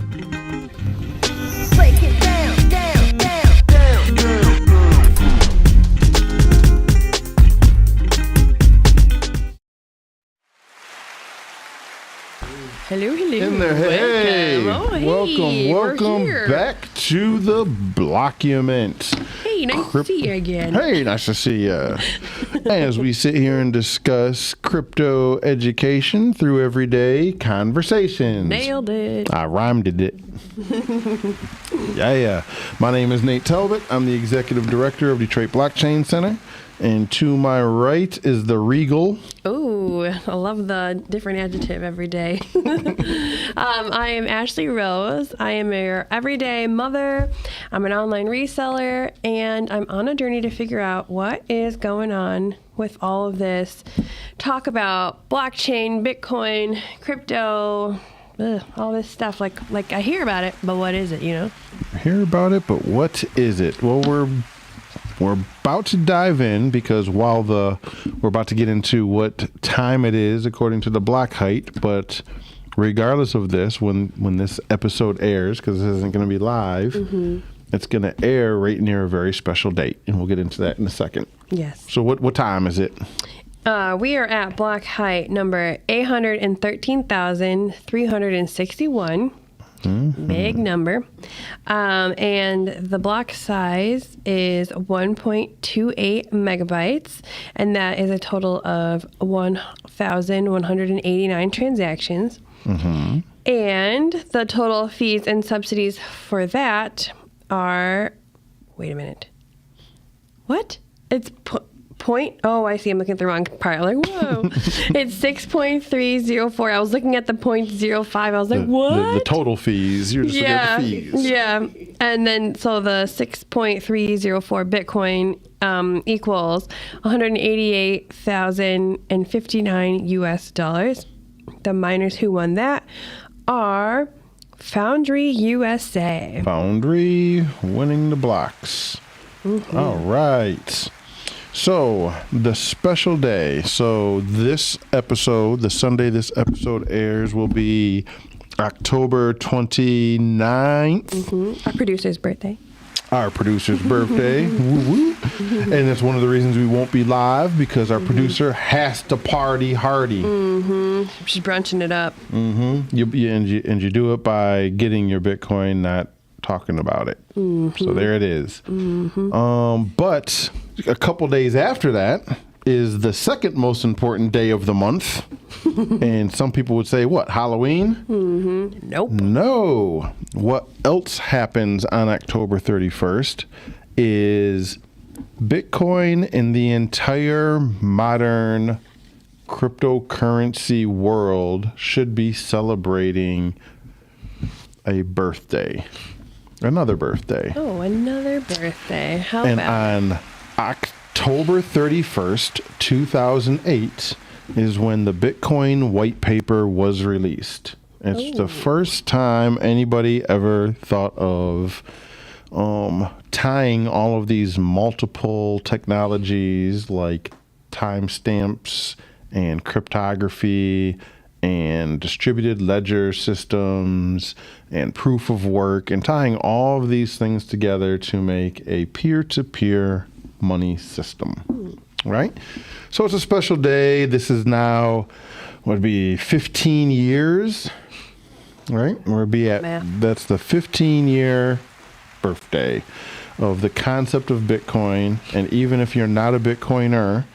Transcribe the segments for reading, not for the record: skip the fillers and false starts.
Break it down, down, down, down, down, down. Hello, hello. In there, hey, Welcome. welcome We're here. back to the Blockument. Hey, nice to see you again. Hey, nice to see you. As we sit here and discuss crypto education through everyday conversations. Nailed it. I rhymed it. Yeah. My name is Nate Talbot. I'm the executive director of Detroit Blockchain Center. And to my right is the Regal. Oh, I love the different adjective every day. I am Ashlee Rose. I am your everyday mother. I'm an online reseller, and I'm on a journey to figure out what is going on with all of this talk about blockchain, Bitcoin, crypto, all this stuff. Like I hear about it, but what is it, you know? I hear about it, but what is it? Well, we're about to dive in because we're about to get into what time it is according to the block height. But regardless of this, when this episode airs, because this isn't going to be live, it's going to air right near a very special date, and we'll get into that in a second. Yes. So what time is it? We are at block height number 813,361. Big number. And the block size is 1.28 megabytes, and that is a total of 1,189 transactions. And the total fees and subsidies for that are, wait a minute. What? It's oh, I see. I'm looking at the wrong part. I'm like, whoa. It's 6.304. I was looking at the 0.05. I was like, what? The total fees. You're just looking at the fees. Yeah. And then, so the 6.304 Bitcoin equals 188,059 US dollars. The miners who won that are Foundry USA. Foundry winning the blocks. All right. So, the special day. So, this episode, the Sunday this episode airs, will be October 29th. Our producer's birthday. Our producer's birthday. Woo-woo. And that's one of the reasons we won't be live, because our producer has to party hardy. She's brunching it up. You do it by getting your Bitcoin, not talking about it. So there it is. But a couple days after that is the second most important day of the month. And some people would say, what, Halloween? Nope. No. What else happens on October 31st is Bitcoin and the entire modern cryptocurrency world should be celebrating a birthday. Another birthday. Oh, another birthday. How And about on October 31st, 2008 is when the Bitcoin white paper was released. It's the first time anybody ever thought of tying all of these multiple technologies like timestamps and cryptography and distributed ledger systems and proof of work, and tying all of these things together to make a peer-to-peer money system, right? So it's a special day. This is now, would be 15 years, right? We'll be at, that's the 15-year birthday of the concept of Bitcoin. And even if you're not a Bitcoiner,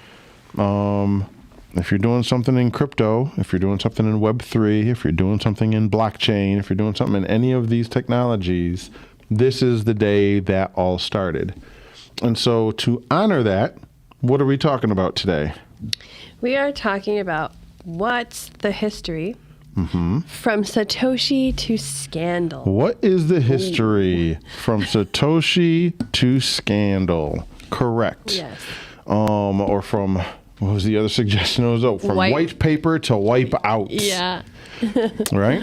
if you're doing something in crypto, if you're doing something in Web3, if you're doing something in blockchain, if you're doing something in any of these technologies, this is the day that all started. And so to honor that, what are we talking about today? We are talking about what's the history from Satoshi to scandal. What is the history from Satoshi to scandal? Correct. Yes. Or from, what was the other suggestion? It was from white paper to wipe out. Yeah. Right?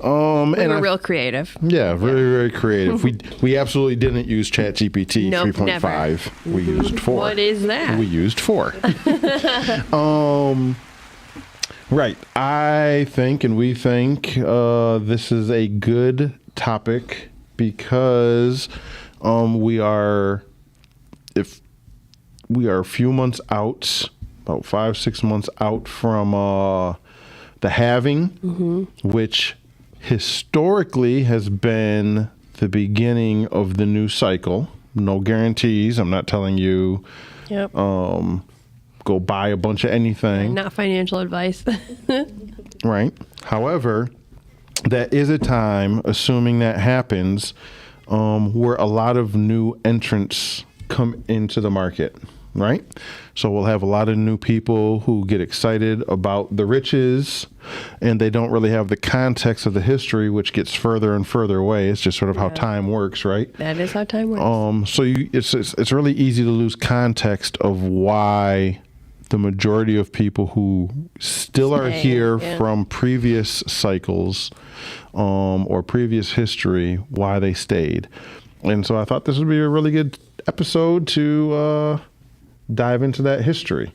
We were real creative. Yeah, very creative. We absolutely didn't use ChatGPT Nope, 3.5. never. We used 4. What is that? We used 4. Right. I think, and we think, this is a good topic because we are a few months out, about 5-6 months out from the halving, which historically has been the beginning of the new cycle. No guarantees. I'm not telling you Yep. go buy a bunch of anything. Not financial advice. Right. However, that is a time, assuming that happens, where a lot of new entrants come into the market, right? So we'll have a lot of new people who get excited about the riches, and they don't really have the context of the history, which gets further and further away. It's just sort of how time works, right? That is how time works. So it's really easy to lose context of why the majority of people who still are here from previous cycles or previous history, why they stayed. And so I thought this would be a really good episode to dive into that history.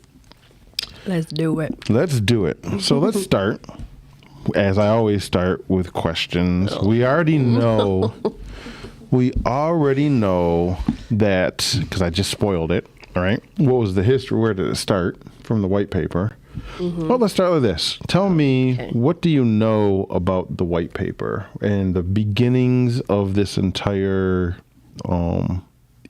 Let's do it. Let's do it. So let's start, as I always start, with questions. We already know that, because I just spoiled it, all right? What was the history? Where did it start? From the white paper. Well, let's start with this. Tell me, what do you know about the white paper and the beginnings of this entire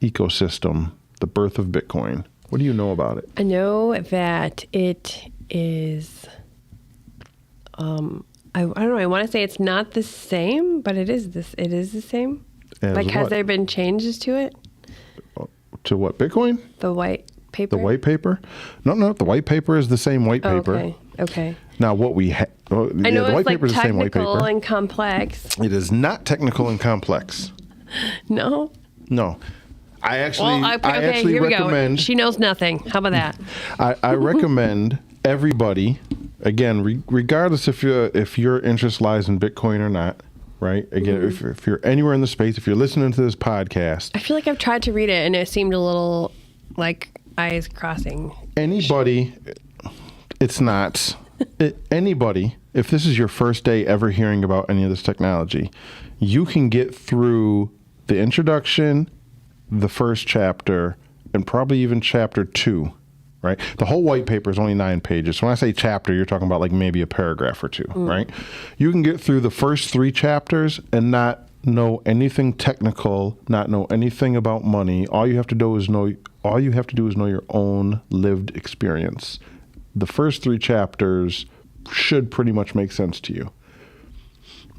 ecosystem, the birth of Bitcoin? What do you know about it? I know that it is, I don't know, I want to say it's not the same, but it is the same. As like, has what? there been changes to it? To what, Bitcoin? The white paper? The white paper? No, the white paper is the same white paper. Okay. Now, what we have, I know the it's white like paper is the same white technical paper. and complex. It is not technical and complex. No? No. I actually here we recommend. go. She knows nothing. How about that? I recommend everybody, again, regardless if your interest lies in Bitcoin or not, right? Again, if you're anywhere in the space, if you're listening to this podcast, I feel like I've tried to read it and it seemed a little like eyes crossing. anybody, it's not. Anybody, if this is your first day ever hearing about any of this technology, you can get through the introduction, the first chapter, and probably even chapter 2, right? The whole white paper is only 9 pages. So when I say chapter, you're talking about like maybe a paragraph or 2, right? You can get through the first 3 chapters and not know anything technical, not know anything about money. All you have to do is know your own lived experience. The first 3 chapters should pretty much make sense to you.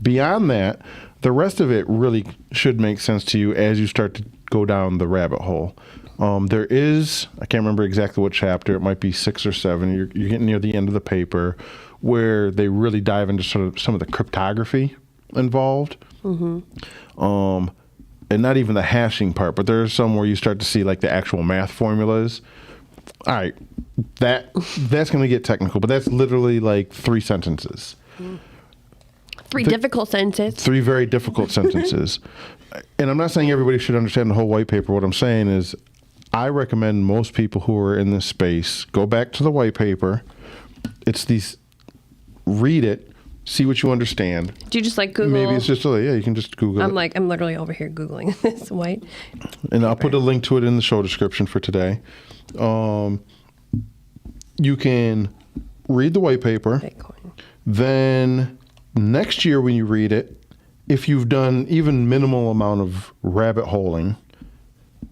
Beyond that, the rest of it really should make sense to you as you start to go down the rabbit hole. There is, I can't remember exactly what chapter, it might be 6 or 7, you're getting near the end of the paper, where they really dive into sort of some of the cryptography involved. And not even the hashing part, but there's some where you start to see like the actual math formulas. All right, that's going to get technical, but that's literally like 3 sentences. 3 difficult sentences. 3 very difficult sentences. And I'm not saying everybody should understand the whole white paper. What I'm saying is I recommend most people who are in this space go back to the white paper. Read it, see what you understand. Do you just like Google? Maybe it's just, you can just Google it. I'm literally over here Googling this white. And I'll put a link to it in the show description for today. You can read the white paper. Bitcoin. Then next year when you read it, if you've done even minimal amount of rabbit holing,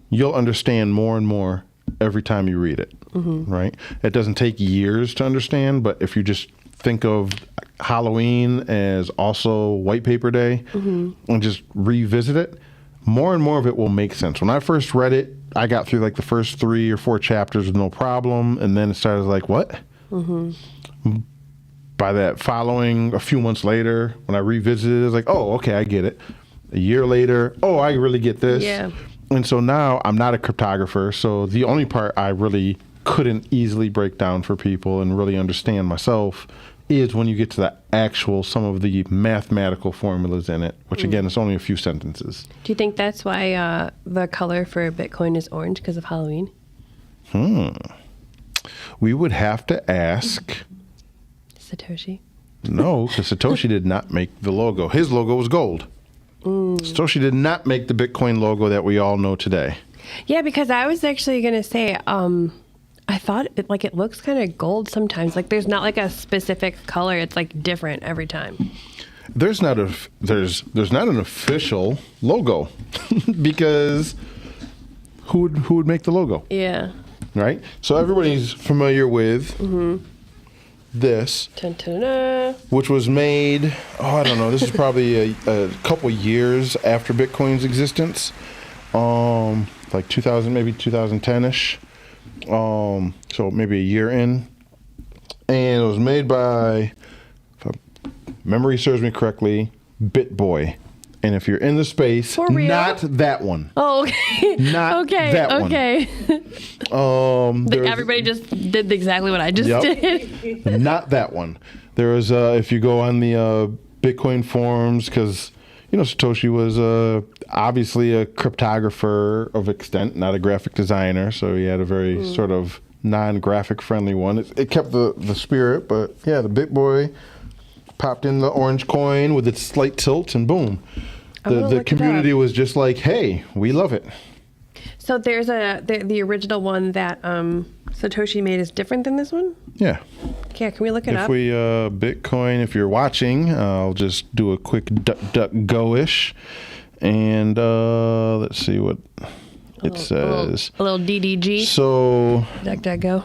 you'll understand more and more every time you read it, right? It doesn't take years to understand, but if you just think of Halloween as also white paper day and just revisit it, more and more of it will make sense. When I first read it, I got through like the first 3 or 4 chapters with no problem, and then it started like, what? By that following, a few months later, when I revisited it, it was like, oh, okay, I get it. A year later, oh, I really get this. Yeah. And so now I'm not a cryptographer, so the only part I really couldn't easily break down for people and really understand myself is when you get to the actual, some of the mathematical formulas in it, which again, is only a few sentences. Do you think that's why the color for Bitcoin is orange because of Halloween? We would have to ask. Satoshi? No, because Satoshi did not make the logo. His logo was gold. Satoshi did not make the Bitcoin logo that we all know today. Yeah, because I was actually going to say, I thought it looks kind of gold sometimes. Like there's not like a specific color. It's like different every time. There's not an official logo because who would make the logo? Yeah. Right? So everybody's familiar with this, Dun-dun-dun. which was made, I don't know, this is probably a couple years after Bitcoin's existence. Like 2000, maybe 2010-ish. So maybe a year in. And it was made by, if memory serves me correctly, BitBoy. And if you're in the space, For real? not that one. Oh, okay. Not okay. that one. Okay. There's- Everybody just did exactly what I just did. Not that one. There was, if you go on the Bitcoin forums, because, Satoshi was obviously a cryptographer of extent, not a graphic designer. So he had a very sort of non-graphic friendly one. It kept the spirit, but yeah, the BitBoy popped in the orange coin with its slight tilt and boom. The community was just like, hey, we love it. So there's the original one that Satoshi made is different than this one? Yeah. Okay, can we look it up? If we, Bitcoin, if you're watching, I'll just do a quick duck go-ish. And let's see what it says. A little DDG. So, Go.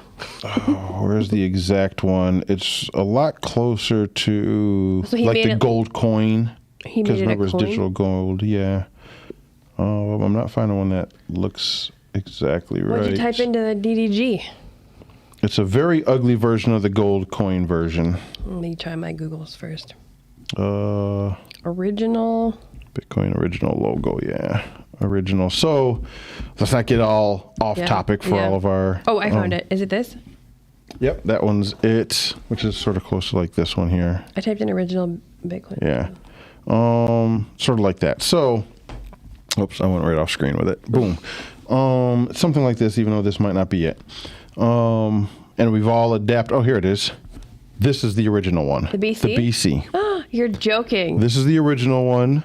where's the exact one? It's a lot closer to So he like made the it- gold coin. He Because made it a remember, it's coin? digital gold. Yeah. I'm not finding one that looks exactly right. What'd you type into the DDG? It's a very ugly version of the gold coin version. Let me try my Googles first. Uh, Original. Bitcoin original logo, yeah. Original. So let's not get all off Yeah, topic for yeah. all of our... Oh, I found it. Is it this? Yep, that one's it, which is sort of close to like this one here. I typed in original Bitcoin. Yeah. Sort of like that. So, oops, I went right off screen with it. Boom. Something like this, even though this might not be it. And we've all adapted. Oh, here it is. This is the original one. The BC? The BC. Oh, you're joking. This is the original one.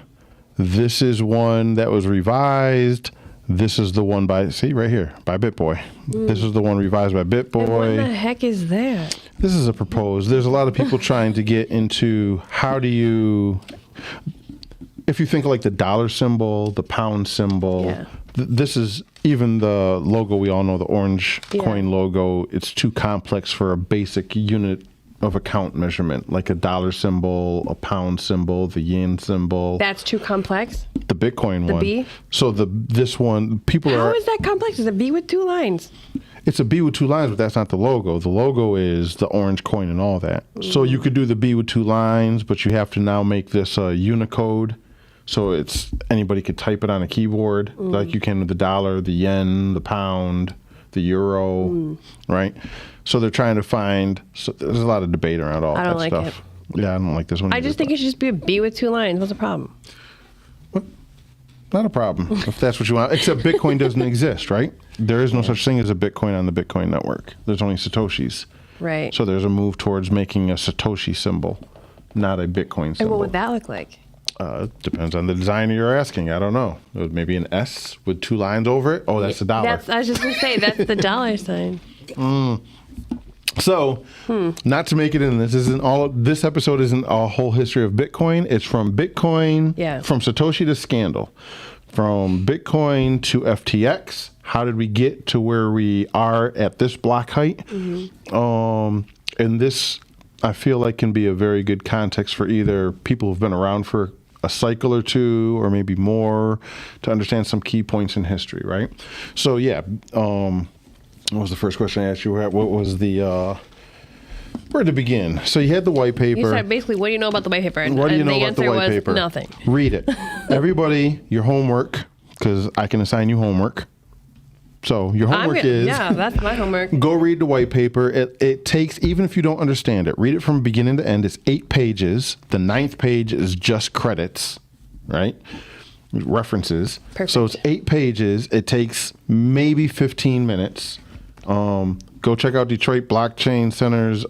This is one that was revised. This is the one by, see right here, by BitBoy. This is the one revised by And what the BitBoy. heck is that? This is a proposed. There's a lot of people trying to get into how do you, if you think of like the dollar symbol, the pound symbol, Yeah. this is even the logo we all know, the orange Yeah. coin logo. It's too complex for a basic unit of account measurement, like a dollar symbol, a pound symbol, the yen symbol. That's too complex? The Bitcoin one. B? So this one, people How are. is that complex? It's a B with 2 lines. It's a B with 2 lines, but that's not the logo. The logo is the orange coin and all that. So you could do the B with 2 lines, but you have to now make this Unicode. So it's anybody could type it on a keyboard, like you can with the dollar, the yen, the pound, the euro, right? So they're trying to find. So there's a lot of debate around all I that don't like stuff. Yeah, I don't like this one. I just think it should just be a B with 2 lines. What's the problem? Not a problem if that's what you want. Except Bitcoin doesn't exist, right? There is no such thing as a Bitcoin on the Bitcoin network. There's only Satoshis. Right. So there's a move towards making a Satoshi symbol, not a Bitcoin And symbol. what would that look like? Depends on the designer you're asking. I don't know. It was maybe an S with 2 lines over it. Oh, that's a dollar. I was just going to say, that's the dollar sign. So, not to make it in, this episode isn't a whole history of Bitcoin. It's from Bitcoin, Yeah. from Satoshi to Scandal, from Bitcoin to FTX. How did we get to where we are at this block height? And this, I feel like, can be a very good context for either people who've been around for a cycle or two, or maybe more, to understand some key points in history, right? So, yeah, what was the first question I asked you? What was the, where to begin? So you had the white paper. You said basically, what do you know about the white paper? And, What do you and know the about the answer white was paper? nothing. Read it. Everybody, your homework, because I can assign you homework. So your homework is... Yeah, that's my homework. Go read the white paper. It takes, even if you don't understand it, read it from beginning to end. It's 8 pages. The 9th page is just credits, right? References. Perfect. So it's 8 pages. It takes maybe 15 minutes. Go check out Detroit Blockchain Center's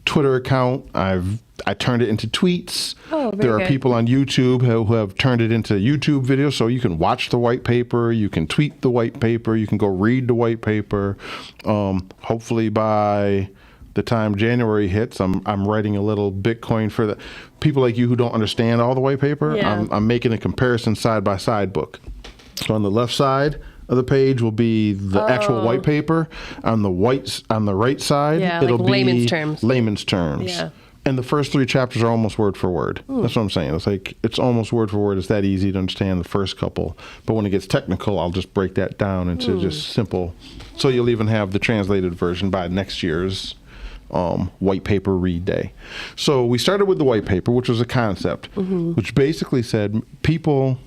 Twitter account. I've I turned it into tweets. Oh, very there are good. people on YouTube who have turned it into YouTube videos, so you can watch the white paper, you can tweet the white paper, you can go read the white paper. Hopefully by the time January hits, I'm writing a little Bitcoin for the people like you who don't understand all the white paper. Yeah. I'm making a comparison side by side book. So on the left side of the page will be the actual white paper. On the right side, Yeah, it'll like be layman's terms. Layman's terms. Yeah. And the first 3 chapters are almost word for word. That's what I'm saying. It's like it's almost word for word. It's that easy to understand the first couple. But when it gets technical, I'll just break that down into just simple. So you'll even have the translated version by next year's white paper read day. So we started with the white paper, which was a concept, which basically said people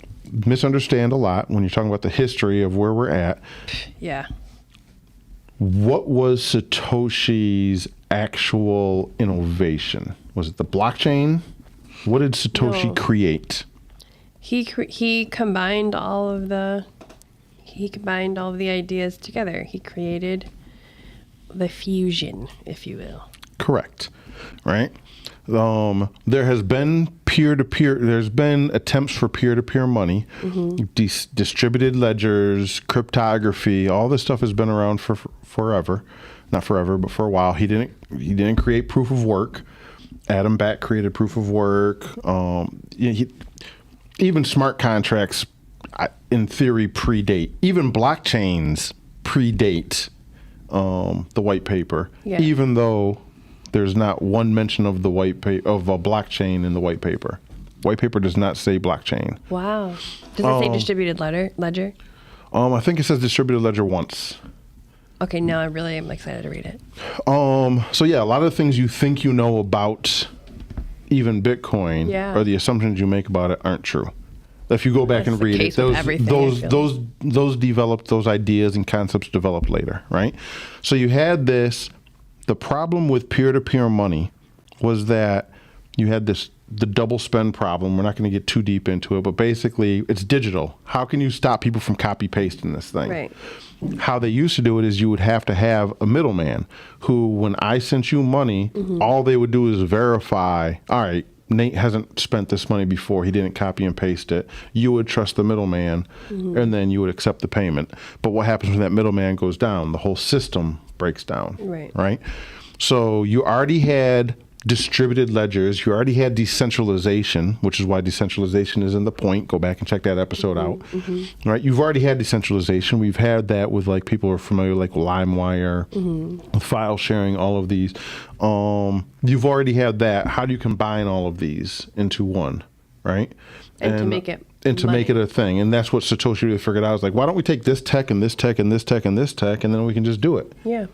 misunderstand a lot when you're talking about the history of where we're at. Yeah. What was Satoshi's actual innovation? Was it the blockchain? What did Satoshi No. create? He combined all of the ideas together. He created the fusion, if you will. Correct. Right? There has been peer-to-peer, there's been attempts for peer-to-peer money, distributed ledgers, cryptography, all this stuff has been around for forever. Not forever, but for a while. He didn't create proof of work. Adam Back created proof of work. Even smart contracts, in theory, predate. Even blockchains predate the white paper, even though there's not one mention of the of a blockchain in the white paper. White paper does not say blockchain. Wow. Does it say distributed ledger? I think it says distributed ledger once. Okay, now I really am excited to read it. So yeah, a lot of the things you think you know about even Bitcoin or the assumptions you make about it aren't true. If you go back That's and the read case it, with everything, I feel. those ideas and concepts developed later, right? So you had this. The problem with peer-to-peer money was that you had the double spend problem. We're not going to get too deep into it, but basically it's digital. How can you stop people from copy pasting this thing? Right. How they used to do it is you would have to have a middleman who, when I sent you money, all they would do is verify, all right, Nate hasn't spent this money before. He didn't copy and paste it. You would trust the middleman, and then you would accept the payment. But what happens when that middleman goes down? The whole system breaks down. Right? So you already had distributed ledgers. You already had decentralization, which is why decentralization is in the point. Go back and check that episode out. Right? You've already had decentralization. We've had that with like people who are familiar, like LimeWire, with file sharing, all of these. You've already had that. How do you combine all of these into one? Right? And to make it and to make it a thing. And that's what Satoshi really figured out. I was like, why don't we take this tech and this tech and this tech and this tech, and then we can just do it. Yeah.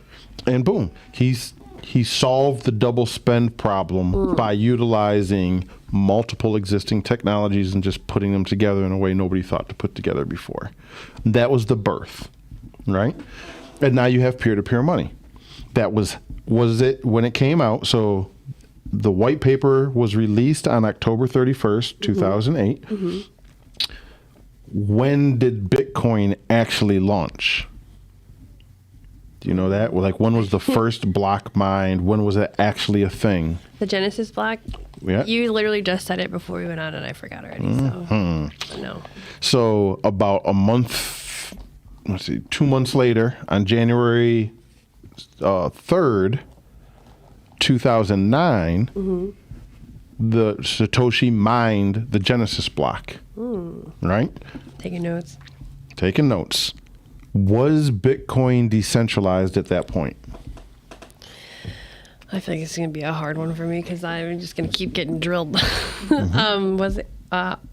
And boom, he solved the double spend problem by utilizing multiple existing technologies and just putting them together in a way nobody thought to put together before. That was the birth, right? And now you have peer-to-peer money. That was it when it came out. So the white paper was released on October 31st, 2008. When did Bitcoin actually launch? Do you know that? Well, like, when was the first block mined? When was it actually a thing? The Genesis block? Yeah. You literally just said it before we went on, and I forgot already. So, no. So about a month, 2 months later, on January 3rd, 2009, the Satoshi mined the Genesis block. Right? Taking notes. Taking notes. Was Bitcoin decentralized at that point? I feel like it's going to be a hard one for me because I'm just going to keep getting drilled. Was it,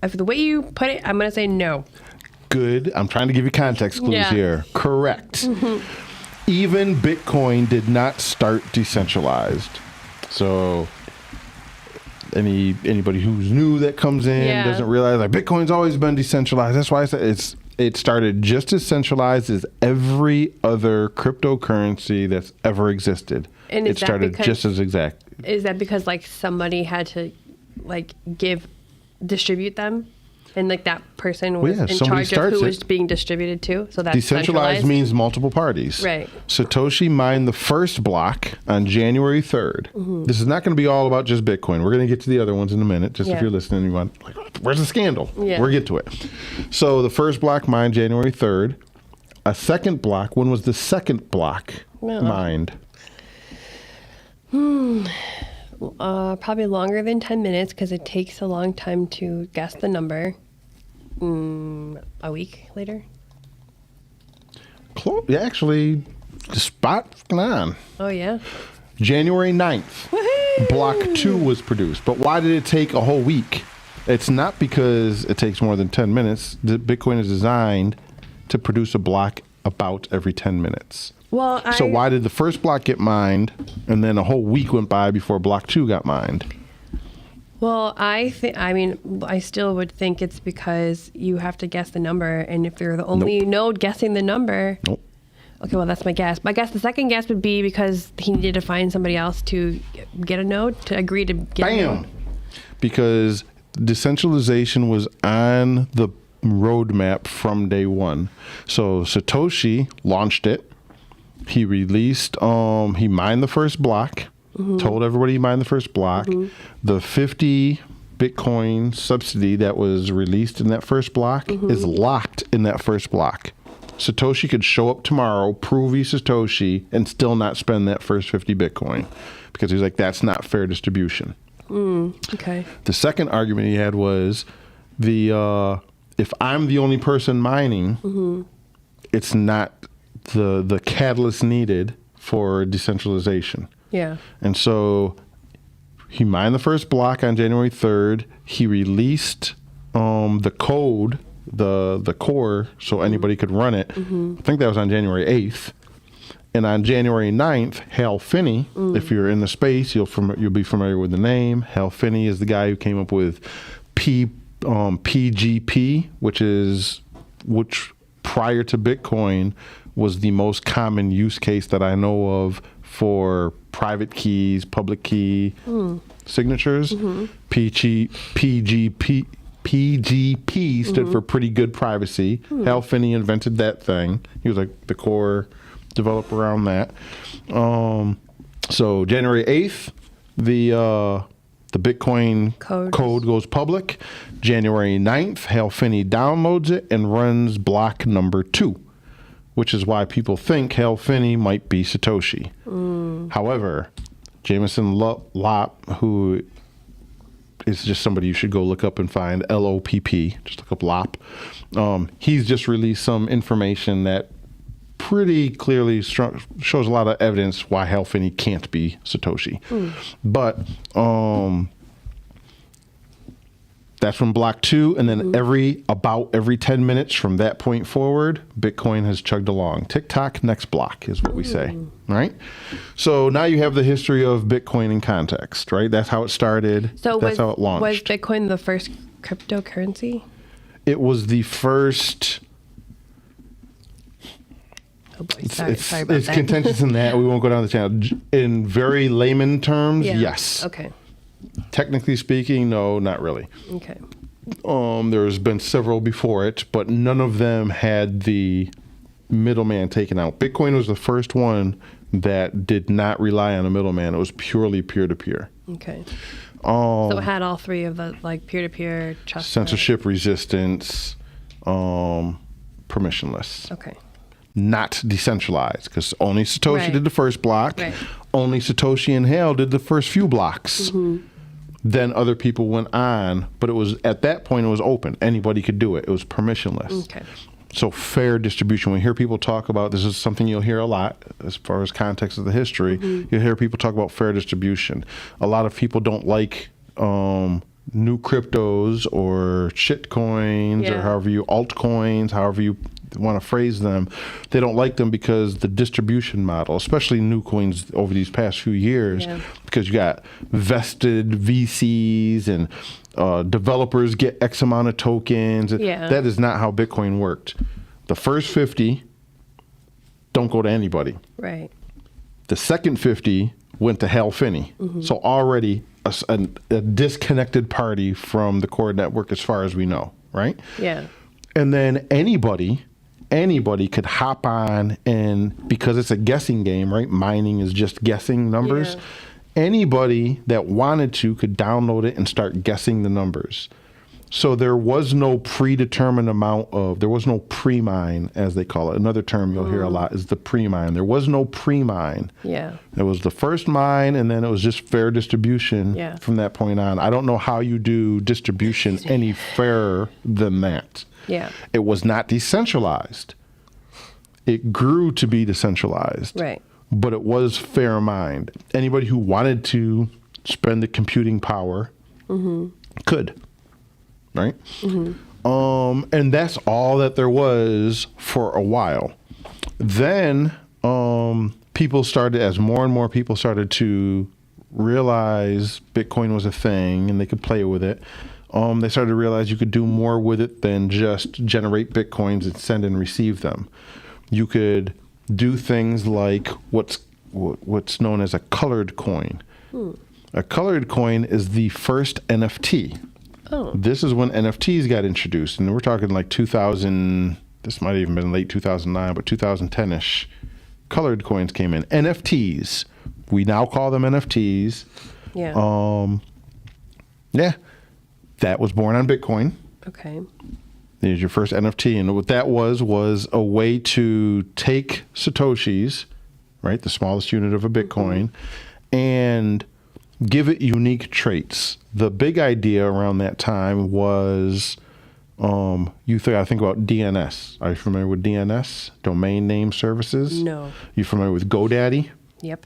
if the way you put it, I'm going to say no. Good. I'm trying to give you context clues here. Correct. Even Bitcoin did not start decentralized. So anybody who's new that comes in doesn't realize, like, Bitcoin's always been decentralized. That's why I said it started just as centralized as every other cryptocurrency that's ever existed. And it started just as exact. Is that because, like, somebody had to, like, distribute them? And like that person was yeah, in somebody charge of who starts was it. being distributed to. So that's Decentralized centralized. means multiple parties. Right. Satoshi mined the first block on January 3rd. This is not going to be all about just Bitcoin. We're going to get to the other ones in a minute. Just if Yeah. you're listening, you want, like, where's the scandal? Yeah. We'll get to it. So the first block mined January 3rd. A second block. When was the second block mined? Probably longer than 10 minutes because it takes a long time to guess the number. A week later. Yeah, actually, the spot on. Oh, yeah. January 9th, block 2 was produced. But why did it take a whole week? It's not because it takes more than 10 minutes. The Bitcoin is designed to produce a block about every 10 minutes. Well, So why did the first block get mined and then a whole week went by before block 2 got mined? Well, I still would think it's because you have to guess the number, and if you're the only node guessing the number. Nope. Okay, well, that's my guess. My guess, the second guess would be because he needed to find somebody else to get a node, to agree to get a node. Bam! Because decentralization was on the roadmap from day one. So Satoshi launched it. He released, he mined the first block, told everybody he mined the first block. The 50 Bitcoin subsidy that was released in that first block is locked in that first block. Satoshi could show up tomorrow, prove he's Satoshi, and still not spend that first 50 Bitcoin because he's like, that's not fair distribution. Okay. The second argument he had was if I'm the only person mining, it's not the catalyst needed for decentralization. Yeah. And so he mined the first block on January 3rd. He released the code, the core, so anybody could run it. I think that was on January 8th. And on January 9th, Hal Finney, if you're in the space, you'll be familiar with the name. Hal Finney is the guy who came up with PGP, which prior to Bitcoin was the most common use case that I know of for private keys, public key signatures. PGP stood for pretty good privacy. Hal Finney invented that thing. He was like the core developer around that. So January 8th, the Bitcoin code goes public. January 9th, Hal Finney downloads it and runs block number 2, which is why people think Hal Finney might be Satoshi. However, Jameson Lopp, who is just somebody you should go look up and find, LOPP, just look up Lopp. He's just released some information that pretty clearly shows a lot of evidence why Hal Finney can't be Satoshi. But that's from block 2, and then every 10 minutes from that point forward, Bitcoin has chugged along. Tick-tock, next block is what we say, right? So now you have the history of Bitcoin in context, right? That's how it started. So that's how it launched. Was Bitcoin the first cryptocurrency? It was the first. Oh boy, sorry about It's that. contentious in that. We won't go down the channel. In very layman terms, Yeah. yes. Okay. Technically speaking, no, not really. Okay. There's been several before it, but none of them had the middleman taken out. Bitcoin was the first one that did not rely on a middleman. It was purely peer-to-peer. Okay. So it had all three of the like peer-to-peer trust. Censorship resistance, permissionless. Okay. Not decentralized, because only Satoshi Right. did the first block. Right. Only Satoshi and Hal did the first few blocks. Then other people went on, but it was at that point it was open. Anybody could do it. It was permissionless. Okay. So fair distribution. We hear people talk about, this is something you'll hear a lot as far as context of the history. You'll hear people talk about fair distribution. A lot of people don't like new cryptos or shit coins or altcoins, however you want to phrase them. They don't like them because the distribution model, especially new coins over these past few years, because you got vested VCs and developers get X amount of tokens. That is not how Bitcoin worked. The first 50 don't go to anybody. Right. The second 50 went to Hal Finney. So already a disconnected party from the core network as far as we know, right? Yeah. And then anybody could hop on, and because it's a guessing game, right? Mining is just guessing numbers. Yeah. Anybody that wanted to could download it and start guessing the numbers. So there was no predetermined there was no pre-mine, as they call it. Another term you'll hear a lot is the pre-mine. There was no pre-mine. Yeah. It was the first mine, and then it was just fair distribution from that point on. I don't know how you do distribution any fairer than that. Yeah. It was not decentralized. It grew to be decentralized. Right. But it was fair mined. Anybody who wanted to spend the computing power could. Right? And that's all that there was for a while. Then people started, as more and more people started to realize Bitcoin was a thing and they could play with it, they started to realize you could do more with it than just generate Bitcoins and send and receive them. You could do things like what's known as a colored coin. A colored coin is the first NFT. Oh. This is when NFTs got introduced, and we're talking like 2000. This might have even been late 2009, but 2010ish. Colored coins came in. NFTs. We now call them NFTs. Yeah. Yeah. That was born on Bitcoin. Okay. There's your first NFT, and what that was a way to take Satoshis, right, the smallest unit of a Bitcoin, and give it unique traits. The big idea around that time was, I think about DNS. Are you familiar with DNS? Domain Name Services? No. You familiar with GoDaddy? Yep.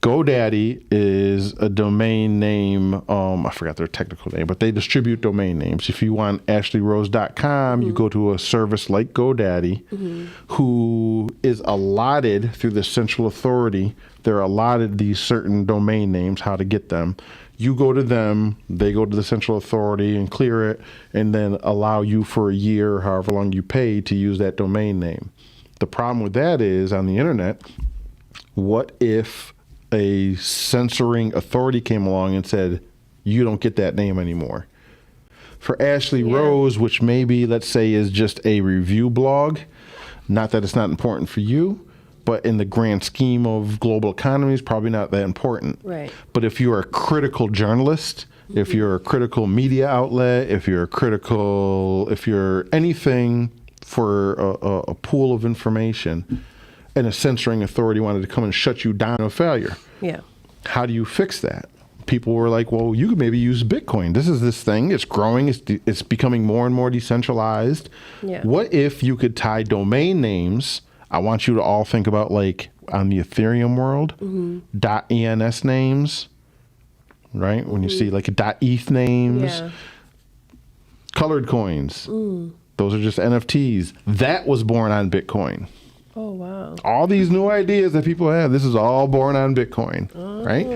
GoDaddy is a domain name, I forgot their technical name, but they distribute domain names. If you want AshleeRose.com, you go to a service like GoDaddy, who is allotted through the central authority. They're allotted these certain domain names, how to get them. You go to them, they go to the central authority and clear it, and then allow you for a year, or however long you pay, to use that domain name. The problem with that is, on the internet, what if a censoring authority came along and said, you don't get that name anymore? For Ashlee Rose, which maybe, let's say, is just a review blog, not that it's not important for you, but in the grand scheme of global economies, probably not that important. Right. But if you're a critical journalist, if you're a critical media outlet, if you're anything for a pool of information, and a censoring authority wanted to come and shut you down, a failure. Yeah. How do you fix that? People were like, well, you could maybe use Bitcoin. This is this thing. It's growing. It's becoming more and more decentralized. Yeah. What if you could tie domain names? I want you to all think about, like, on the Ethereum world, .ens names, right? When you see like .eth names, colored coins. Those are just NFTs. That was born on Bitcoin. Oh, wow. All these new ideas that people have, this is all born on Bitcoin, right?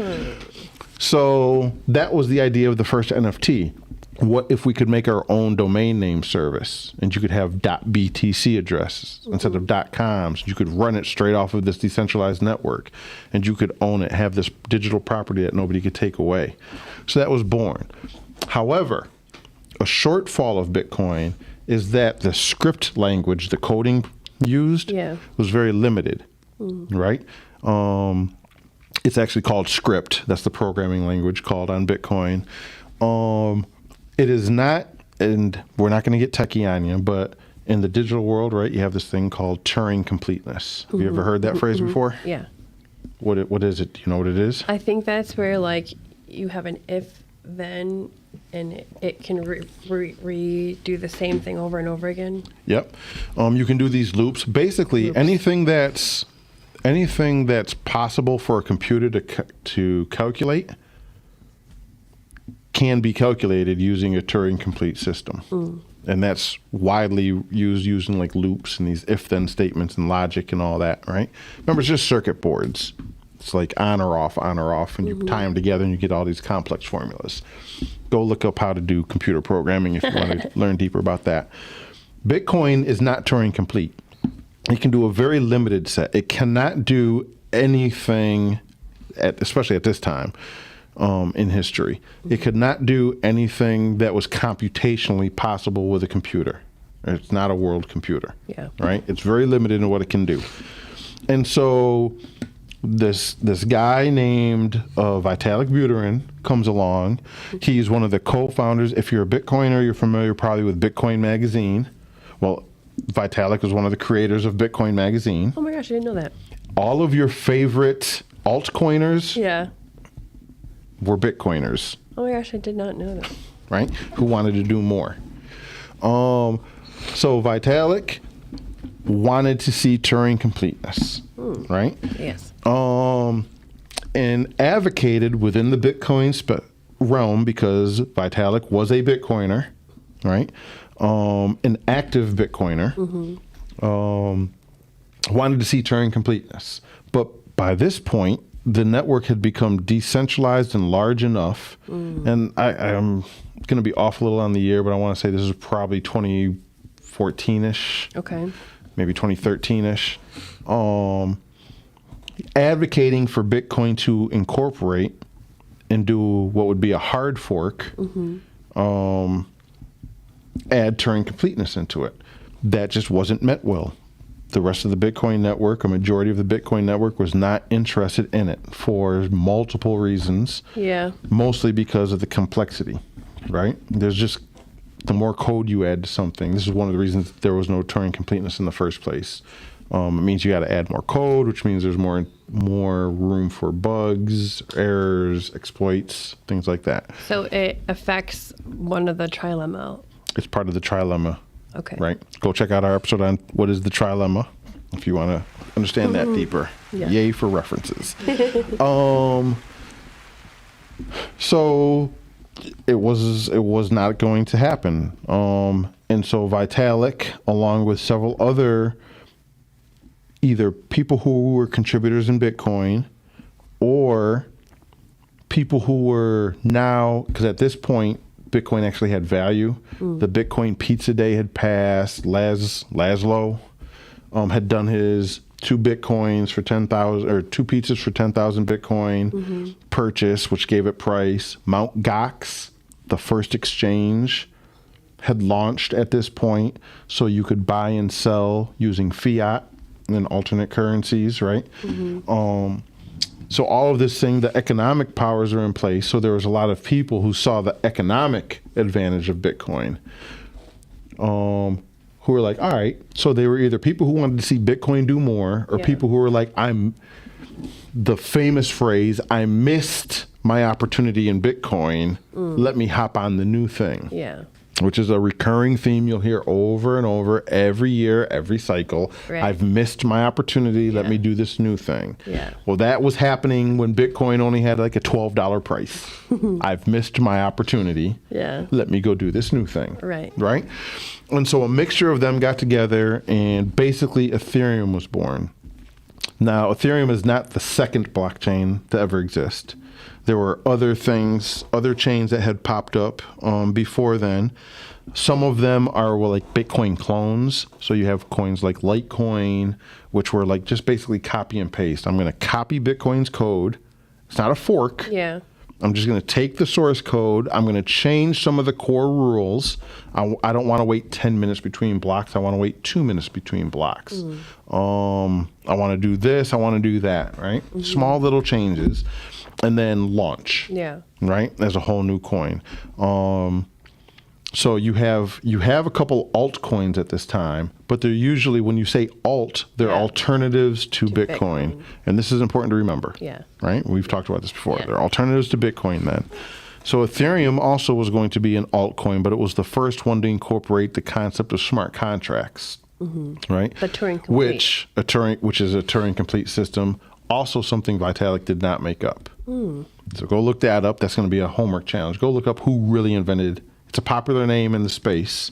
So that was the idea of the first NFT. What if we could make our own domain name service, and you could have .btc addresses instead of .coms? You could run it straight off of this decentralized network, and you could own it, have this digital property that nobody could take away. So that was born. However, a shortfall of Bitcoin is that the script language, the coding used, was very limited, right? It's actually called script. That's the programming language called on Bitcoin. It is not, and we're not going to get techie on you, but in the digital world, right, you have this thing called Turing completeness. Have you ever heard that phrase before? Yeah. What is it? Do you know what it is? I think that's where, like, you have an if, then, and it can redo the same thing over and over again. Yep. You can do these loops. Basically, anything that's possible for a computer to calculate can be calculated using a Turing complete system. And that's widely used using like loops and these if-then statements and logic and all that, right? Remember, it's just circuit boards. It's like on or off, and you tie them together and you get all these complex formulas. Go look up how to do computer programming if you want to learn deeper about that. Bitcoin is not Turing complete. It can do a very limited set. It cannot do anything, especially at this time, in history. It could not do anything that was computationally possible with a computer. It's not a world computer. Yeah. Right? It's very limited in what it can do. And so this guy named Vitalik Buterin comes along. He's one of the co-founders. If you're a Bitcoiner, you're familiar probably with Bitcoin Magazine. Well, Vitalik was one of the creators of Bitcoin Magazine. Oh my gosh, I didn't know that. All of your favorite altcoiners Yeah. were Bitcoiners, Oh my gosh, I did not know that. right? Who wanted to do more. So Vitalik wanted to see Turing completeness, right? Yes. And advocated within the Bitcoin realm, because Vitalik was a Bitcoiner, right? An active Bitcoiner, wanted to see Turing completeness. But by this point, the network had become decentralized and large enough. And I'm going to be off a little on the year, but I want to say this is probably 2014-ish. Okay. Maybe 2013-ish. Advocating for Bitcoin to incorporate and do what would be a hard fork, add Turing completeness into it. That just wasn't met well. The rest of the Bitcoin network, a majority of the Bitcoin network, was not interested in it for multiple reasons. Yeah. Mostly because of the complexity, right? There's just, the more code you add to something, this is one of the reasons there was no Turing completeness in the first place. It means you got to add more code, which means there's more room for bugs, errors, exploits, things like that. So it affects one of the trilemma. It's part of the trilemma, Okay. right? Go check out our episode on what is the trilemma if you want to understand that deeper. Yeah. Yay for references. So it was not going to happen. And so Vitalik, along with several other either people who were contributors in Bitcoin or people who were now, because at this point, Bitcoin actually had value. The Bitcoin Pizza Day had passed. Laszlo had done his 2 Bitcoins for 10,000, or 2 pizzas for 10,000 Bitcoin purchase, which gave it price. Mt. Gox, the first exchange, had launched at this point, so you could buy and sell using fiat and alternate currencies, right? So all of this thing, the economic powers are in place. So there was a lot of people who saw the economic advantage of Bitcoin, who were like, all right. So they were either people who wanted to see Bitcoin do more, or people who were like, the famous phrase, I missed my opportunity in Bitcoin. Let me hop on the new thing. Yeah. Which is a recurring theme you'll hear over and over every year, every cycle. Right. I've missed my opportunity. Let me do this new thing. Yeah. Well, that was happening when Bitcoin only had like a $12 price. I've missed my opportunity. Yeah. Let me go do this new thing. Right. Right? And so a mixture of them got together, and basically Ethereum was born. Now, Ethereum is not the second blockchain to ever exist. There were other things, other chains that had popped up before then. Some of them are like Bitcoin clones. So you have coins like Litecoin, which were like just basically copy and paste. I'm going to copy Bitcoin's code. It's not a fork. Yeah. I'm just going to take the source code. I'm going to change some of the core rules. I don't want to wait 10 minutes between blocks. I want to wait 2 minutes between blocks. I want to do this. I want to do that, right? Small little changes. And then launch. Yeah. Right? As a whole new coin. So you have a couple altcoins at this time, but they're usually, when you say alt, they're alternatives to Bitcoin. And this is important to remember. Yeah. Right? We've talked about this before. Yeah. They're alternatives to Bitcoin then. So Ethereum also was going to be an altcoin, but it was the first one to incorporate the concept of smart contracts. Right? The Turing complete. Which is a Turing complete system. Also something Vitalik did not make up. So go look that up. That's going to be a homework challenge. Go look up who really invented. It's a popular name in the space,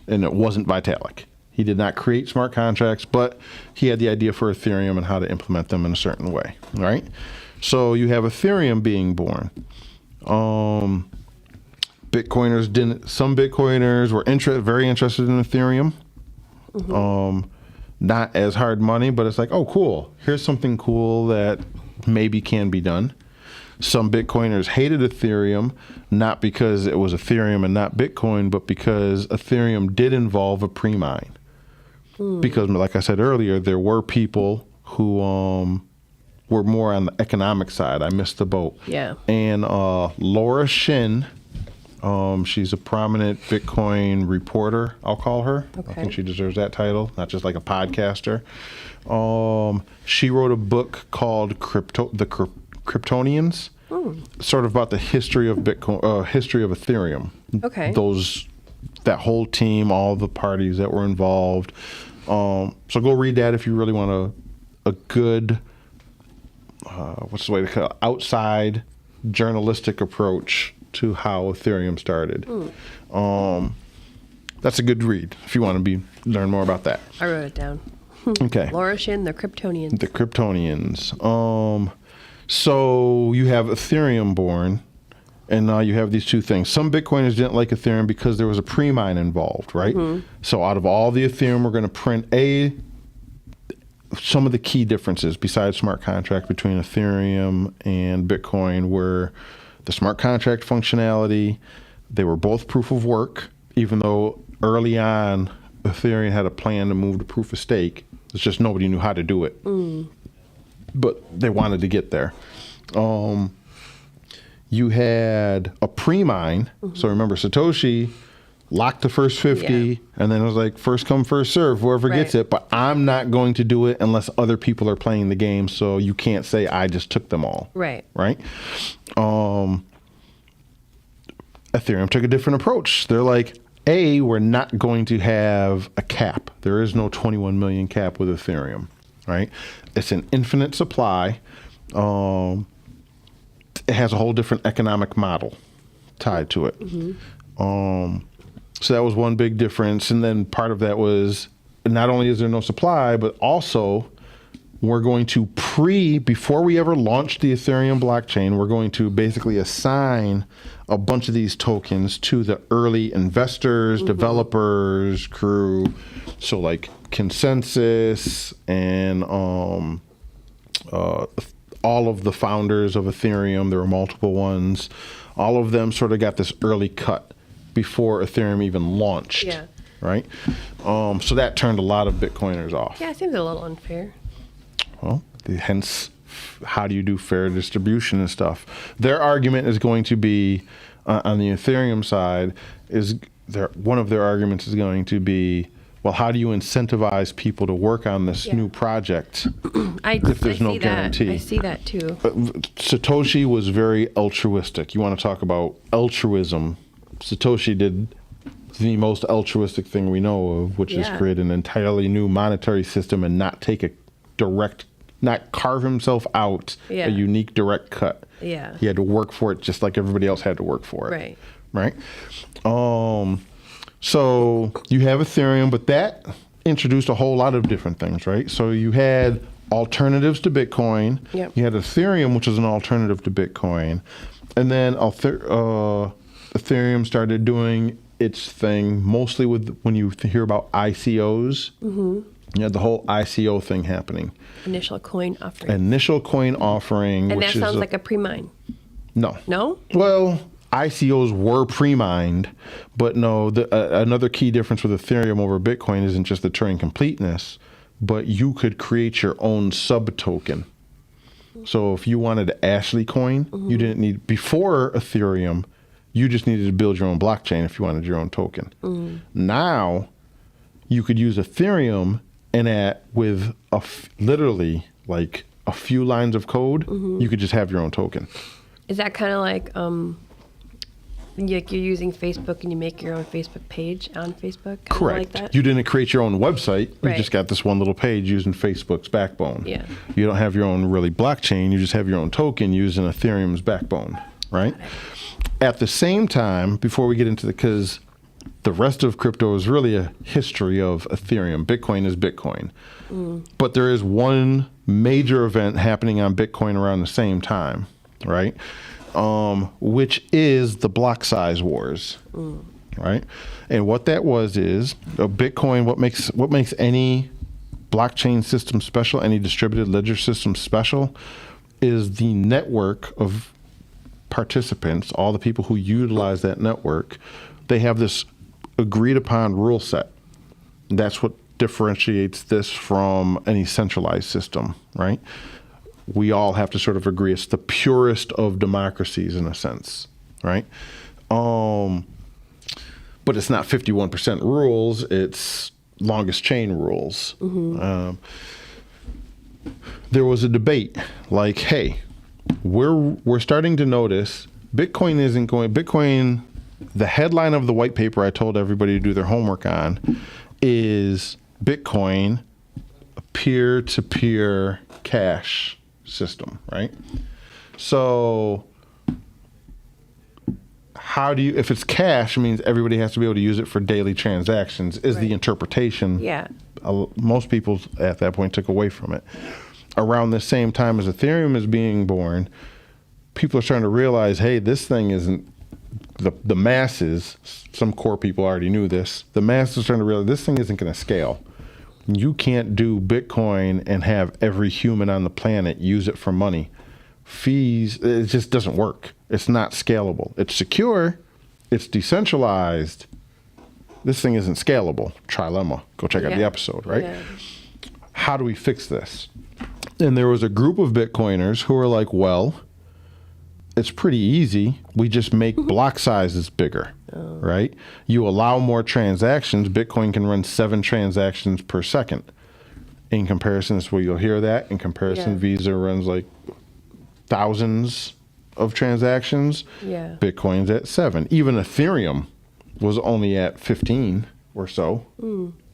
and it wasn't Vitalik. He did not create smart contracts, but he had the idea for Ethereum and how to implement them in a certain way, right? So you have Ethereum being born. Some Bitcoiners were very interested in Ethereum. Not as hard money, but it's like, oh, cool. Here's something cool that maybe can be done. Some Bitcoiners hated Ethereum, not because it was Ethereum and not Bitcoin, but because Ethereum did involve a pre-mine. Because, like I said earlier, there were people who were more on the economic side. I missed the boat. Yeah. And Laura Shin, she's a prominent Bitcoin reporter, I'll call her. Okay. I think she deserves that title, not just like a podcaster. She wrote a book called Kryptonians, sort of about the history of Bitcoin, history of Ethereum. Okay. That whole team, all the parties that were involved. So go read that if you really want a good, what's the way to call it, outside journalistic approach to how Ethereum started. That's a good read if you want to learn more about that. I wrote it down. Okay. Laura Shin, the Kryptonians. The Kryptonians. So you have Ethereum born, and now you have these two things. Some Bitcoiners didn't like Ethereum because there was a pre-mine involved, right? So out of all the Ethereum, we're going to print some of the key differences besides smart contract between Ethereum and Bitcoin were the smart contract functionality. They were both proof of work, even though early on Ethereum had a plan to move to proof of stake. It's just nobody knew how to do it. But they wanted to get there. You had a pre-mine. So remember, Satoshi locked the first 50, and then it was like first come, first serve, whoever gets it. But I'm not going to do it unless other people are playing the game, so you can't say I just took them all. Right. Right? Ethereum took a different approach. They're like, we're not going to have a cap. There is no 21 million cap with Ethereum, right? It's an infinite supply. It has a whole different economic model tied to it. So that was one big difference. And then part of that was not only is there no supply, but also we're going to before we ever launch the Ethereum blockchain, we're going to basically assign a bunch of these tokens to the early investors, developers, crew. So like Consensus and all of the founders of Ethereum, there were multiple ones. All of them sort of got this early cut before Ethereum even launched. Yeah. Right? So that turned a lot of Bitcoiners off. Yeah, it seems a little unfair. Well, hence, how do you do fair distribution and stuff? Their argument is going to be, on the Ethereum side, one of their arguments is going to be, well, how do you incentivize people to work on this new project if there's no guarantee? I see that too. Satoshi was very altruistic. You want to talk about altruism? Satoshi did the most altruistic thing we know of, which is create an entirely new monetary system and not take not carve himself out a unique direct cut. Yeah. He had to work for it just like everybody else had to work for it. Right. So you have Ethereum, but that introduced a whole lot of different things, right? So you had alternatives to Bitcoin. Yep. You had Ethereum, which is an alternative to Bitcoin. And then Ethereum started doing its thing mostly with when you hear about ICOs. You had the whole ICO thing happening. Initial coin offering. And that sounds like a pre-mine. No. No? Well, ICOs were pre-mined, but no, another key difference with Ethereum over Bitcoin isn't just the Turing completeness, but you could create your own sub-token. So if you wanted an Ashlee coin, you didn't need, before Ethereum, you just needed to build your own blockchain if you wanted your own token. Now, you could use Ethereum and with literally like a few lines of code, you could just have your own token. Is that kind of like you're using Facebook and you make your own Facebook page on Facebook? Correct. Like that? You didn't create your own website. You Right. just got this one little page using Facebook's backbone. Yeah. You don't have your own really blockchain. You just have your own token using Ethereum's backbone, right? At the same time, before we get into because the rest of crypto is really a history of Ethereum. Bitcoin is Bitcoin. But there is one major event happening on Bitcoin around the same time, right? Which is the block size wars, right? And what that was is Bitcoin. What makes any blockchain system special, any distributed ledger system special, is the network of participants, all the people who utilize that network, they have this agreed upon rule set. That's what differentiates this from any centralized system, right? We all have to sort of agree. It's the purest of democracies in a sense, right? But it's not 51% rules. It's longest chain rules. There was a debate like, hey, we're starting to notice Bitcoin isn't going. Bitcoin, the headline of the white paper I told everybody to do their homework on is Bitcoin, a peer-to-peer cash system, right? So how do you, if it's cash, it means everybody has to be able to use it for daily transactions is the interpretation. Yeah. Most people at that point took away from it. Around the same time as Ethereum is being born, people are starting to realize, hey, this thing isn't, the masses, some core people already knew this, the masses are starting to realize this thing isn't going to scale. You can't do Bitcoin and have every human on the planet use it for money. Fees, it just doesn't work. It's not scalable. It's secure. It's decentralized. This thing isn't scalable. Trilemma. Go check out the episode, right? Yeah. How do we fix this? And there was a group of Bitcoiners who were like, well, it's pretty easy. We just make block sizes bigger, right? You allow more transactions. Bitcoin can run 7 transactions per second. In comparison, that's where you'll hear that. In comparison, Visa runs like thousands of transactions. Yeah. Bitcoin's at 7. Even Ethereum was only at 15 or so,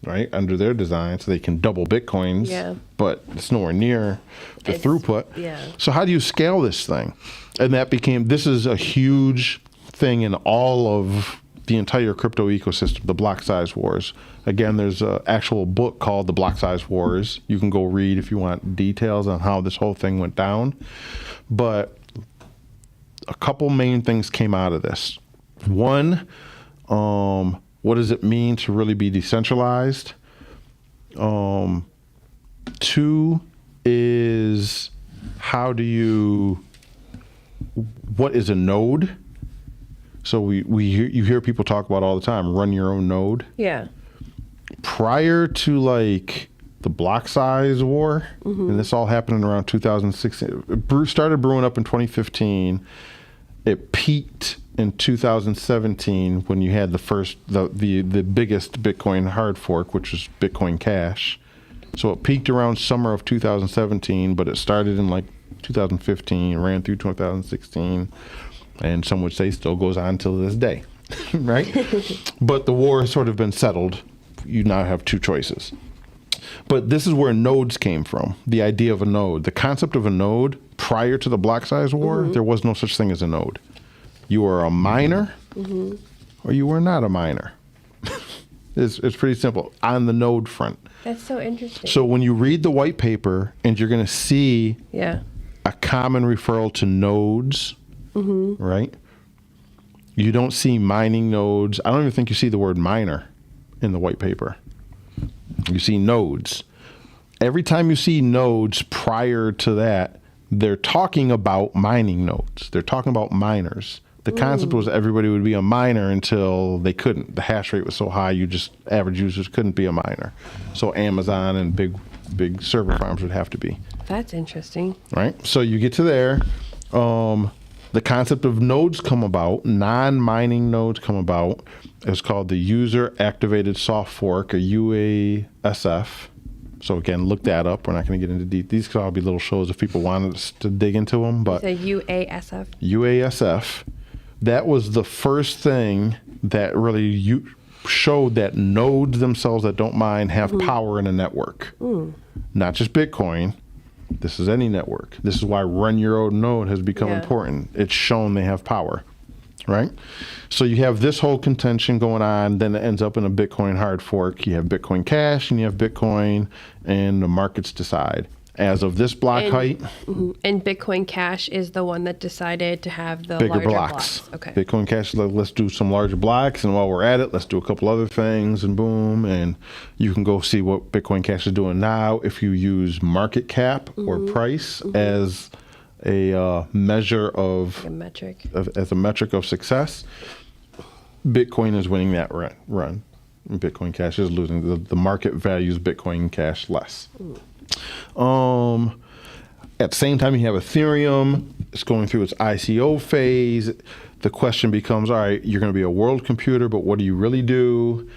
right? Under their design, so they can double Bitcoins. Yeah. But it's nowhere near the throughput. Yeah. So how do you scale this thing? And that became, this is a huge thing in all of the entire crypto ecosystem, the block size wars. Again, there's an actual book called The Block Size Wars. You can go read if you want details on how this whole thing went down. But a couple main things came out of this. One, what does it mean to really be decentralized? 2 is what is a node? So you hear people talk about all the time, run your own node. Yeah. Prior to like the block size war, and this all happened around 2016. It started brewing up in 2015. It peaked in 2017 when you had the biggest Bitcoin hard fork, which was Bitcoin Cash. So it peaked around summer of 2017, but it started in like 2015, ran through 2016, and some would say still goes on till this day, right? But the war has sort of been settled. You now have 2 choices. But this is where nodes came from, the idea of a node. The concept of a node, prior to the block size war, there was no such thing as a node. You were a miner or you were not a miner. It's pretty simple on the node front. That's so interesting. So when you read the white paper and you're going to see a common referral to nodes, right? You don't see mining nodes. I don't even think you see the word miner in the white paper. You see nodes. Every time you see nodes prior to that, they're talking about mining nodes. They're talking about miners. The concept was everybody would be a miner until they couldn't. The hash rate was so high, average users couldn't be a miner. So Amazon and big server farms would have to be. That's interesting. Right? So you get to there. The concept of nodes come about, non-mining nodes come about. It's called the User Activated Soft Fork, or UASF. So again, look that up. We're not going to get into details. These could all be little shows if people wanted us to dig into them. But UASF. UASF. That was the first thing that really showed that nodes themselves that don't mine have power in a network. Not just Bitcoin. This is any network. This is why run your own node has become important. It's shown they have power, right? So you have this whole contention going on, then it ends up in a Bitcoin hard fork. You have Bitcoin Cash and you have Bitcoin, and the markets decide. As of this block height. And Bitcoin Cash is the one that decided to have the bigger larger blocks. Okay. Bitcoin Cash, let's do some larger blocks, and while we're at it, let's do a couple other things, and boom, and you can go see what Bitcoin Cash is doing now if you use market cap or price as a measure Like a metric. as a metric of success, Bitcoin is winning that run. Bitcoin Cash is losing. The market values Bitcoin Cash less. At the same time, you have Ethereum. It's going through its ICO phase. The question becomes, all right, you're going to be a world computer, but what do you really do?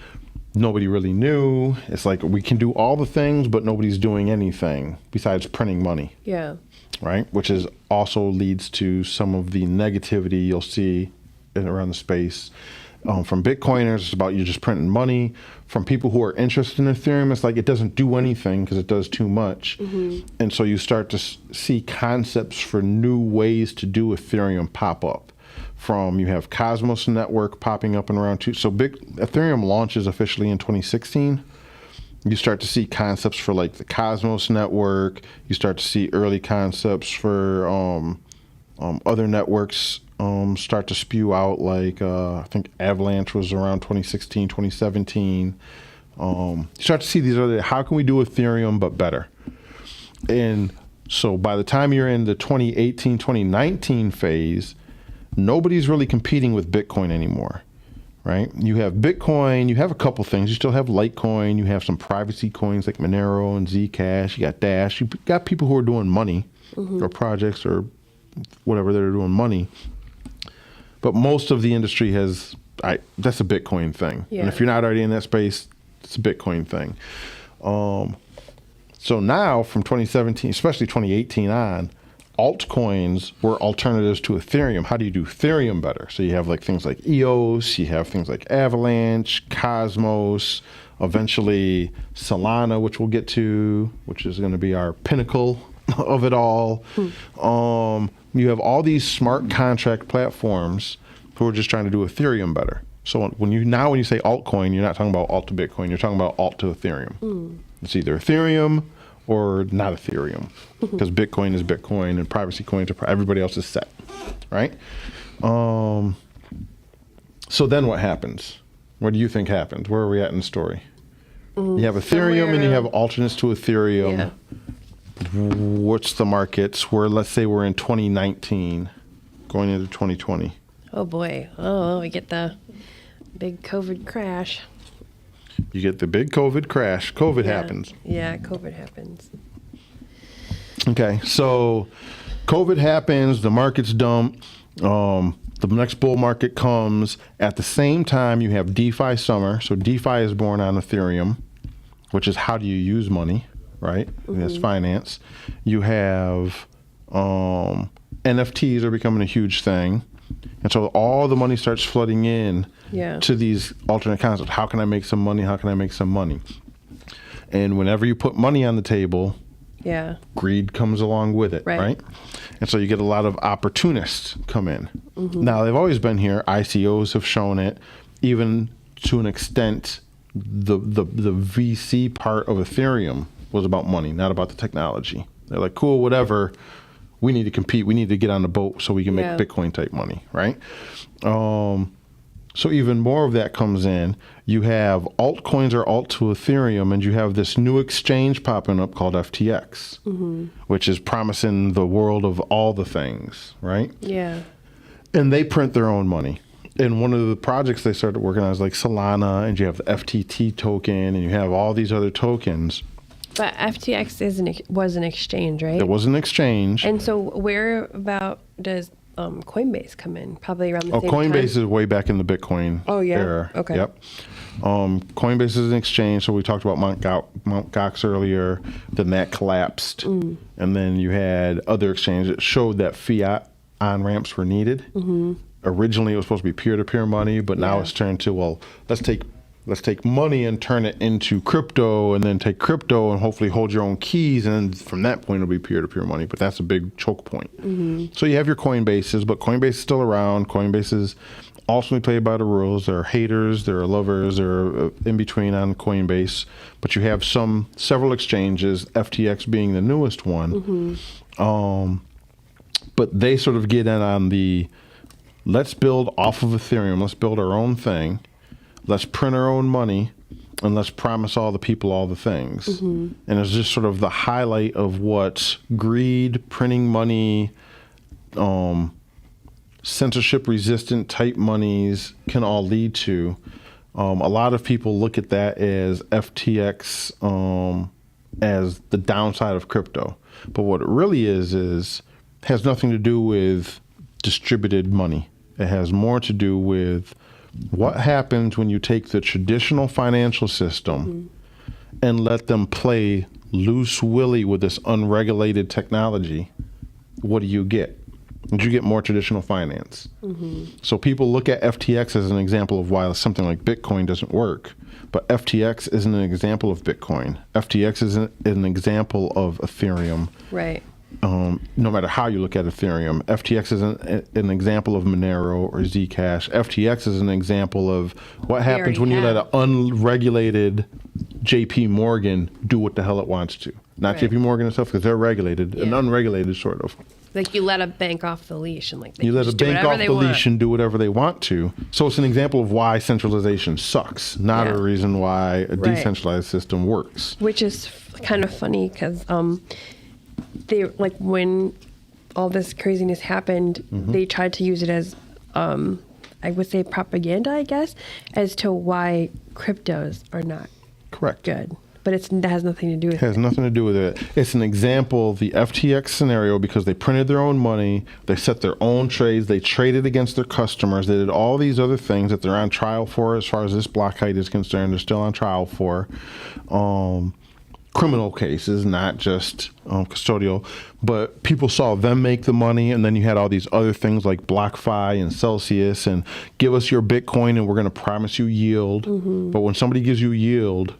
Nobody really knew. It's like we can do all the things, but nobody's doing anything besides printing money. Yeah. Right? Which is also leads to some of the negativity you'll see around the space. From Bitcoiners, it's about you just printing money. From people who are interested in Ethereum, it's like it doesn't do anything because it does too much. And so you start to see concepts for new ways to do Ethereum pop up. You have Cosmos Network popping up in around so Ethereum launches officially in 2016. You start to see concepts for like the Cosmos Network. You start to see early concepts for other networks start to spew out, like I think Avalanche was around 2016, 2017. You start to see these other, how can we do Ethereum but better? And so by the time you're in the 2018, 2019 phase, nobody's really competing with Bitcoin anymore, right? You have Bitcoin, you have a couple things. You still have Litecoin, you have some privacy coins like Monero and Zcash, you got Dash, you got people who are doing money or projects or whatever they're doing money. But most of the industry that's a Bitcoin thing. Yeah. And if you're not already in that space, it's a Bitcoin thing. So now from 2017, especially 2018 on, altcoins were alternatives to Ethereum. How do you do Ethereum better? So you have like things like EOS, you have things like Avalanche, Cosmos, eventually Solana, which we'll get to, which is going to be our pinnacle of it all. You have all these smart contract platforms who are just trying to do Ethereum better. So when you say altcoin, you're not talking about alt to Bitcoin, you're talking about alt to Ethereum. It's either Ethereum or not Ethereum, because Bitcoin is Bitcoin and privacy coins are everybody else is set, right? So then what happens? What do you think happens? Where are we at in the story? You have Ethereum and you have alternates to Ethereum. Yeah. What's the markets? Let's say we're in 2019, going into 2020. Oh boy. Oh, we get the big COVID crash. You get the big COVID crash. COVID happens. Yeah, COVID happens. Okay, so COVID happens, the market's dump, the next bull market comes. At the same time, you have DeFi summer. So DeFi is born on Ethereum, which is how do you use money, right? That's finance. You have NFTs are becoming a huge thing. And so all the money starts flooding in to these alternate concepts. How can I make some money? How can I make some money? And whenever you put money on the table, greed comes along with it, right? And so you get a lot of opportunists come in. Now, they've always been here. ICOs have shown it. Even to an extent, the VC part of Ethereum was about money, not about the technology. They're like, cool, whatever. We need to compete. We need to get on the boat so we can make Bitcoin type money, right? So even more of that comes in. You have altcoins are alt to Ethereum, and you have this new exchange popping up called FTX, which is promising the world of all the things, right? Yeah. And they print their own money. And one of the projects they started working on is like Solana, and you have the FTT token, and you have all these other tokens. But FTX was an exchange, right? It was an exchange. And so where about does Coinbase come in? Probably around the same time? Coinbase is way back in the Bitcoin era. Okay. Yep. Coinbase is an exchange. So we talked about Mt. Gox earlier. Then that collapsed. And then you had other exchanges that showed that fiat on-ramps were needed. Originally, it was supposed to be peer-to-peer money, but now it's turned to, well, let's take money and turn it into crypto, and then take crypto and hopefully hold your own keys, and then from that point it'll be peer-to-peer money. But that's a big choke point. So you have your Coinbases, but Coinbase is still around. Coinbase is ultimately played by the rules. There are haters, there are lovers, there are in between on Coinbase. But you have several exchanges, FTX being the newest one. But they sort of get in on the, let's build off of Ethereum, let's build our own thing. Let's print our own money, and let's promise all the people all the things. And it's just sort of the highlight of what greed, printing money, censorship resistant type monies can all lead to. A lot of people look at that as FTX as the downside of crypto. But what it really is has nothing to do with distributed money. It has more to do with what happens when you take the traditional financial system and let them play loose willy with this unregulated technology. What do you get? You get more traditional finance. So people look at FTX as an example of why something like Bitcoin doesn't work. But FTX isn't an example of Bitcoin. FTX is an example of Ethereum. Right. No matter how you look at Ethereum, FTX is an example of Monero or Zcash. FTX is an example of what happens when you let an unregulated JP Morgan do what the hell it wants to. Not Right. JP Morgan and stuff, because they're regulated, and unregulated sort of. Like you let a bank off the leash and like they You let a just do bank whatever off they the want. leash and do whatever they want to. So it's an example of why centralization sucks, not Yeah. a reason why a Right. decentralized system works. Which is kind of funny because they like when all this craziness happened, they tried to use it as I would say propaganda, I guess, as to why cryptos are not Correct. good. But that has nothing to do with It has nothing to do with it. It's an example of the FTX scenario because they printed their own money, they set their own trades, they traded against their customers, they did all these other things that they're on trial for as far as this block height is concerned. They're still on trial for criminal cases, not just custodial. But people saw them make the money, and then you had all these other things like BlockFi and Celsius and give us your Bitcoin and we're going to promise you yield. But when somebody gives you yield,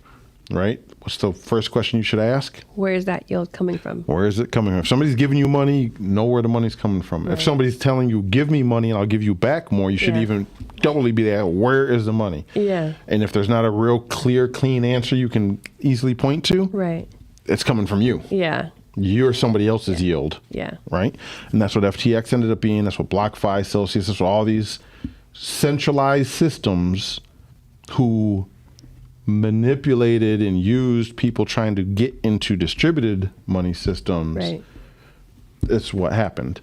right? What's the first question you should ask? where is that yield coming from? Where is it coming from? If somebody's giving you money, know where the money's coming from. If somebody's telling you, give me money and I'll give you back more, you should even doubly be there. Where is the money? Yeah. And if there's not a real clear, clean answer you can easily point to, Right. it's coming from you. Yeah. You're somebody else's yield. Yeah. Right? And that's what FTX ended up being. That's what BlockFi, Celsius, that's what all these centralized systems who manipulated and used people trying to get into distributed money systems. Right. It's what happened.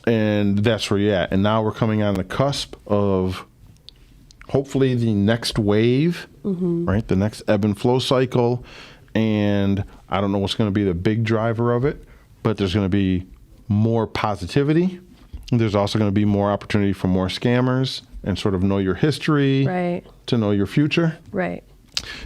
And that's where you're at. And now we're coming on the cusp of hopefully the next wave, right? The next ebb and flow cycle. And I don't know what's going to be the big driver of it, but there's going to be more positivity. There's also going to be more opportunity for more scammers and sort of know your history Right. to know your future. Right.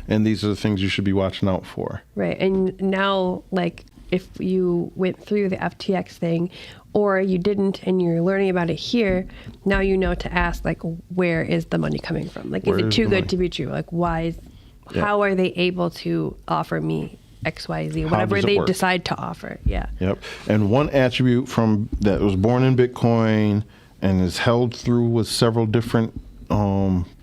And these are the things you should be watching out for. Right. And now, like, if you went through the FTX thing or you didn't and you're learning about it here, now you know to ask, like, where is the money coming from? Like, Where is it is too the good money? to be true? Like, Yeah. how are they able to offer me X, Y, Z, whatever does it they work? decide to offer? Yeah. Yep. And one attribute from that was born in Bitcoin and is held through with several different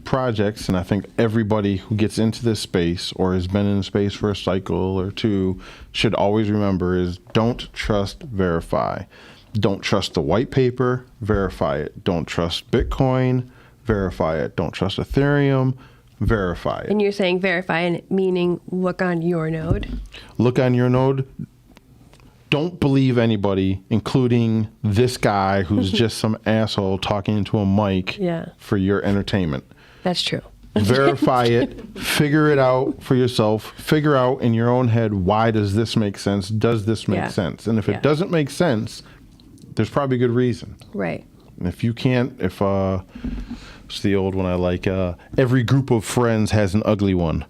projects, and I think everybody who gets into this space or has been in the space for a cycle or two should always remember is don't trust, verify. Don't trust the white paper, verify it. Don't trust Bitcoin, verify it. Don't trust Ethereum, verify it. And you're saying verify, and meaning look on your node. Look on your node. Don't believe anybody, including this guy who's just some asshole talking into a mic Yeah. for your entertainment. That's true. Verify it, figure it out for yourself, figure out in your own head, why does this make sense? Does this make Yeah. sense? And if Yeah. it doesn't make sense, there's probably a good reason. Right. And if you can't, it's the old one I like, every group of friends has an ugly one.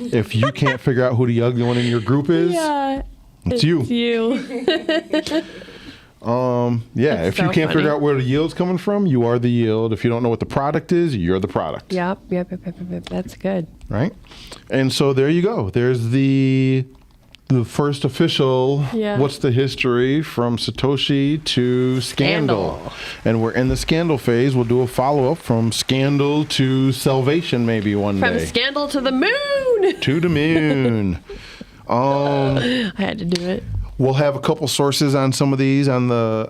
If you can't figure out who the ugly one in your group is, Yeah. it's you. You. Yeah, That's if you so can't funny. figure out where the yield's coming from, you are the yield. If you don't know what the product is, you're the product. Yep. That's good. Right? And so there you go. There's the first official, Yeah. what's the history from Satoshi to scandal. And we're in the scandal phase. We'll do a follow-up from scandal to salvation maybe one From day. scandal to the moon. To the moon. I had to do it. We'll have a couple sources on some of these on the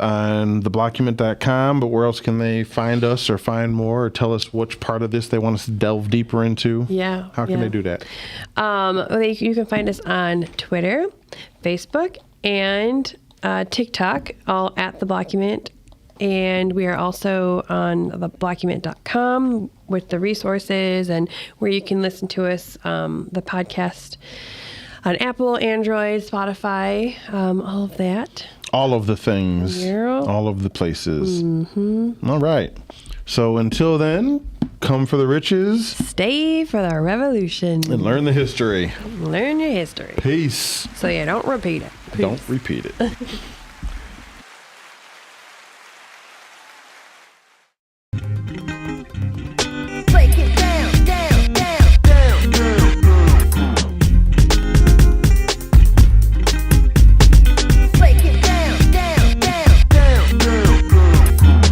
blockument.com, but where else can they find us or find more or tell us which part of this they want us to delve deeper into? Yeah. How can they do that? You can find us on Twitter, Facebook, and TikTok, all at the Blockument. And we are also on the blockument.com with the resources and where you can listen to us, the podcast on Apple, Android, Spotify, all of that. All of the things. Yeah. All of the places. All right. So until then, come for the riches. Stay for the revolution. And learn the history. Learn your history. Peace. So you don't repeat it. Don't repeat it.